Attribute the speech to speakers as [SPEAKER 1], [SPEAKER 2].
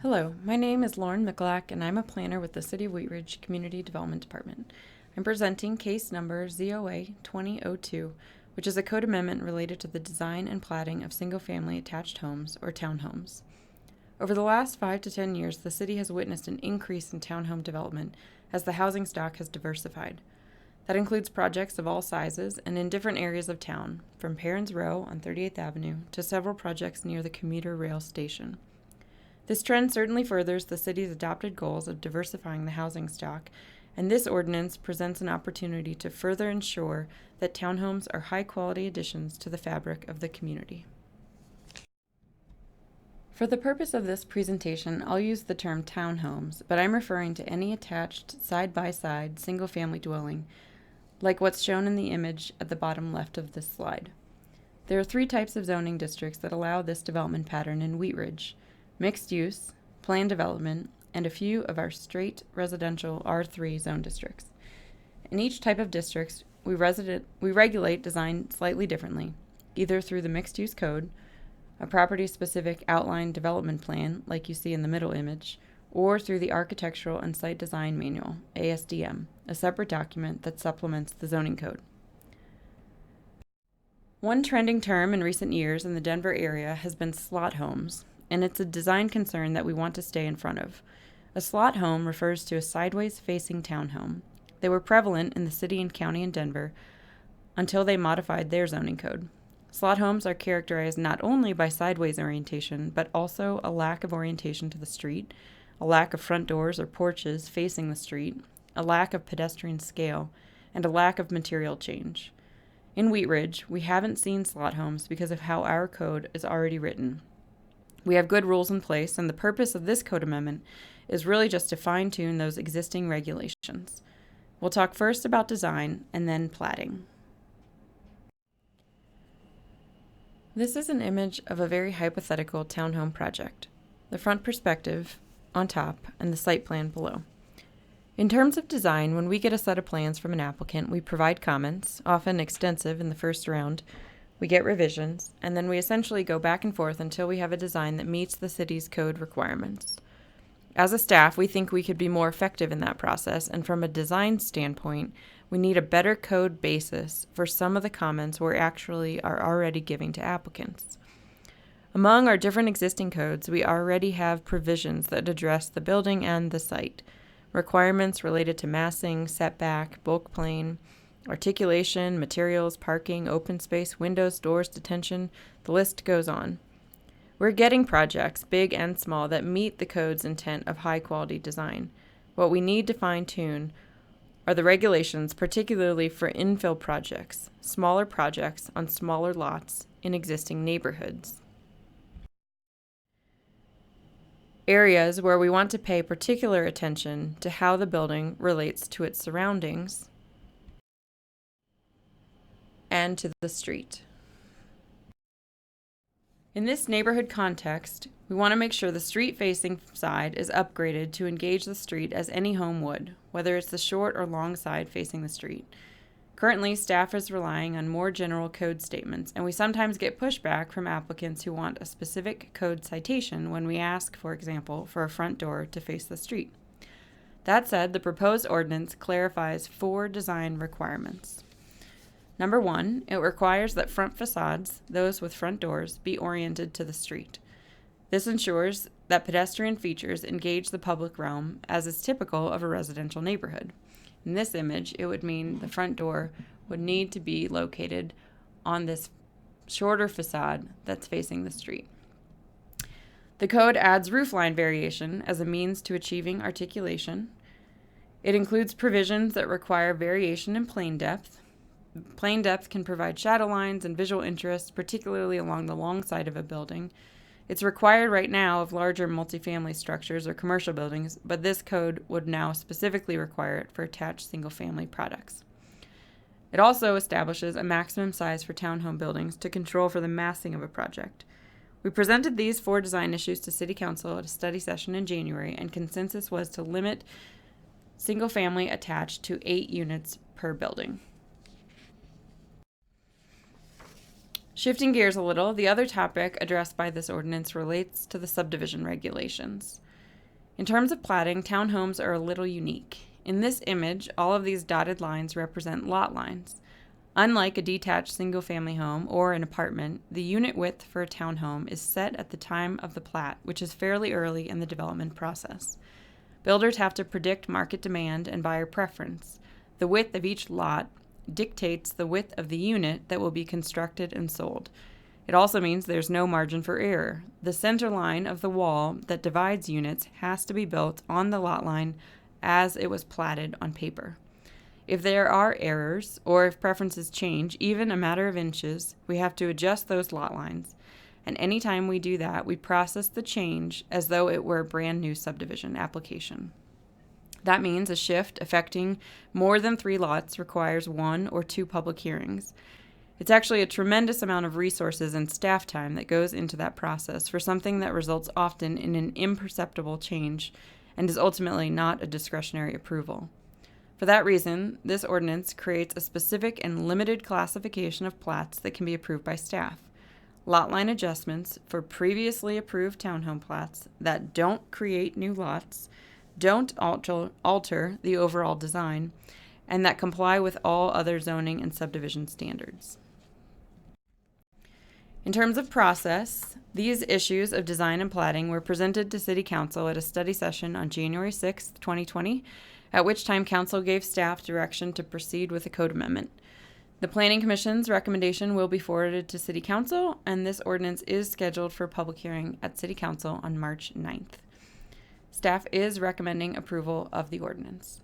[SPEAKER 1] Hello, my name is Lauren Mikulak, and I'm a planner with the City of Wheat Ridge Community Development Department. I'm presenting case number ZOA-20-02, which is a code amendment related to the design and platting of single-family attached homes or townhomes. Over the last 5 to 10 years, the city has witnessed an increase in townhome development as the housing stock has diversified. That includes projects of all sizes and in different areas of town, from Perrins Row on 38th Avenue to several projects near the commuter rail station. This trend certainly furthers the city's adopted goals of diversifying the housing stock, and this ordinance presents an opportunity to further ensure that townhomes are high-quality additions to the fabric of the community. For the purpose of this presentation, I'll use the term townhomes, but I'm referring to any attached side-by-side single-family dwelling, like what's shown in the image at the bottom left of this slide. There are 3 types of zoning districts that allow this development pattern in Wheat Ridge: mixed use, planned development, and a few of our straight residential R3 zone districts. In each type of districts, we regulate design slightly differently, either through the mixed-use code, a property-specific outline development plan, like you see in the middle image, or through the Architectural and Site Design Manual, ASDM, a separate document that supplements the zoning code. One trending term in recent years in the Denver area has been slot homes, and it's a design concern that we want to stay in front of. A slot home refers to a sideways-facing townhome. They were prevalent in the city and county in Denver until they modified their zoning code. Slot homes are characterized not only by sideways orientation, but also a lack of orientation to the street, a lack of front doors or porches facing the street, a lack of pedestrian scale, and a lack of material change. In Wheat Ridge, we haven't seen slot homes because of how our code is already written. We have good rules in place, and the purpose of this code amendment is really just to fine-tune those existing regulations. We'll talk first about design and then platting. This is an image of a very hypothetical townhome project. The front perspective on top and the site plan below. In terms of design, when we get a set of plans from an applicant, we provide comments, often extensive in the first round. We get revisions, and then we essentially go back and forth until we have a design that meets the city's code requirements. As a staff, we think we could be more effective in that process, and from a design standpoint, we need a better code basis for some of the comments we actually are already giving to applicants. Among our different existing codes, we already have provisions that address the building and the site, requirements related to massing, setback, bulk plane, articulation, materials, parking, open space, windows, doors, detention, the list goes on. We're getting projects, big and small, that meet the code's intent of high-quality design. What we need to fine-tune are the regulations, particularly for infill projects, smaller projects on smaller lots in existing neighborhoods. Areas where we want to pay particular attention to how the building relates to its surroundings and to the street. In this neighborhood context, we want to make sure the street-facing side is upgraded to engage the street as any home would, whether it's the short or long side facing the street. Currently, staff is relying on more general code statements, and we sometimes get pushback from applicants who want a specific code citation when we ask, for example, for a front door to face the street. That said, the proposed ordinance clarifies 4 design requirements. Number 1, it requires that front facades, those with front doors, be oriented to the street. This ensures that pedestrian features engage the public realm, as is typical of a residential neighborhood. In this image, it would mean the front door would need to be located on this shorter facade that's facing the street. The code adds roofline variation as a means to achieving articulation. It includes provisions that require variation in plane depth. Plane depth can provide shadow lines and visual interest, particularly along the long side of a building. It's required right now of larger multifamily structures or commercial buildings, but this code would now specifically require it for attached single-family products. It also establishes a maximum size for townhome buildings to control for the massing of a project. We presented these 4 design issues to City Council at a study session in January, and consensus was to limit single-family attached to 8 units per building. Shifting gears a little, the other topic addressed by this ordinance relates to the subdivision regulations. In terms of platting, townhomes are a little unique. In this image, all of these dotted lines represent lot lines. Unlike a detached single-family home or an apartment, the unit width for a townhome is set at the time of the plat, which is fairly early in the development process. Builders have to predict market demand and buyer preference. The width of each lot dictates the width of the unit that will be constructed and sold. It also means there's no margin for error. The center line of the wall that divides units has to be built on the lot line as it was platted on paper. If there are errors, or if preferences change, even a matter of inches, we have to adjust those lot lines. And anytime we do that, we process the change as though it were a brand new subdivision application. That means a shift affecting more than 3 lots requires 1 or 2 public hearings. It's actually a tremendous amount of resources and staff time that goes into that process for something that results often in an imperceptible change and is ultimately not a discretionary approval. For that reason, this ordinance creates a specific and limited classification of plats that can be approved by staff. Lot line adjustments for previously approved townhome plats that don't create new lots, don't alter the overall design, and that comply with all other zoning and subdivision standards. In terms of process, these issues of design and platting were presented to City Council at a study session on January 6, 2020, at which time Council gave staff direction to proceed with a code amendment. The Planning Commission's recommendation will be forwarded to City Council, and this ordinance is scheduled for public hearing at City Council on March 9th. Staff is recommending approval of the ordinance.